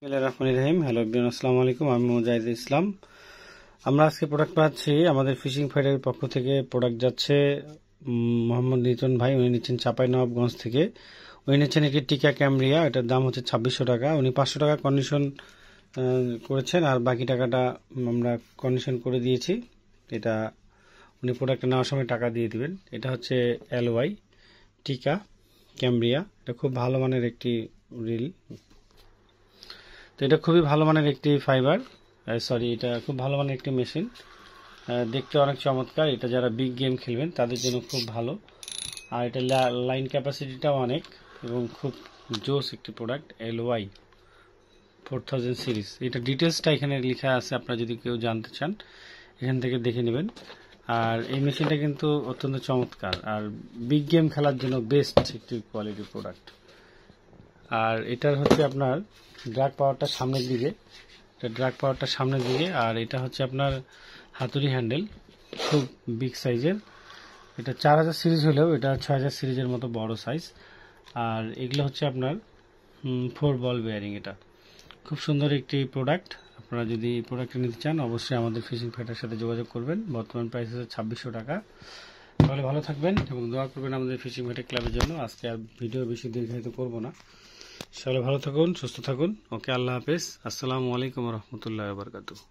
রহিম। Hello everyone, আসসালামু আলাইকুম। আমি মুজাহিদ ইসলাম। আমরা আজকে প্রোডাক্ট পাচ্ছি আমাদের ফিশিং ফাইডের পক্ষ থেকে। প্রোডাক্ট যাচ্ছে মোহাম্মদ নিতন ভাই, উনি নিচ্ছেন চাঁপাইনবাবগঞ্জ থেকে। উনি নিচ্ছেন একটি টিকা ক্যামরিয়া, এটার দাম হচ্ছে 2600 টাকা। উনি 500 টাকা কন্ডিশন করেছেন, আর বাকি টাকাটা আমরা কন্ডিশন করে দিয়েছি। এটা উনি প্রোডাক্টটা নেওয়ার সময় টাকা দিয়ে দিবেন। এটা হচ্ছে LY টিকা ক্যামরিয়া। এটা খুব ভালো মানের একটি রিল। তো এটা খুবই ভালো মানের একটি ফাইবার, এটা খুব ভালো মানের একটি মেশিন। দেখতে অনেক চমৎকার। এটা যারা বিগ গেম খেলবেন তাদের জন্য খুব ভালো। আর এটা লাইন ক্যাপাসিটিটাও অনেক এবং খুব জোস একটি প্রোডাক্ট। LY 4000 series. এটা ডিটেলসটা এখানে লেখা আছে, আপনারা যদি কেউ জানতে চান এখান থেকে দেখে নেবেন। আর এই মেশিনটা কিন্তু অত্যন্ত চমৎকার, আর বিগ গেম খেলার জন্য বেস্ট একটি কোয়ালিটির প্রোডাক্ট। আর এটার হচ্ছে আপনার ড্রাগ পাওয়ারটা সামনের দিকে, আর এটা হচ্ছে আপনার হাতুড়ি হ্যান্ডেল, খুব বিগ সাইজের। এটা 4000 সিরিজ হলেও এটা 6000 সিরিজের মতো বড় সাইজ। আর এগুলো হচ্ছে আপনার 4 বল বেয়ারিং। এটা খুব সুন্দর একটি প্রোডাক্ট। আপনারা যদি এই প্রোডাক্টটা নিতে চান অবশ্যই আমাদের ফিশিং ফাইটার সাথে যোগাযোগ করবেন। বর্তমান প্রাইস হচ্ছে 2600 টাকা। তাহলে ভালো থাকবেন এবং দোয়া করবেন আমাদের ফিশিং ফাইটার ক্লাবের জন্য। আজকে আর ভিডিও বেশি দীর্ঘায়িত করব না। সবাই ভালো থাকুন, সুস্থ থাকুন। ওকে, আল্লাহ হাফেজ। আসসালামু আলাইকুম রহমতুল্লাহ বারকাতুহু।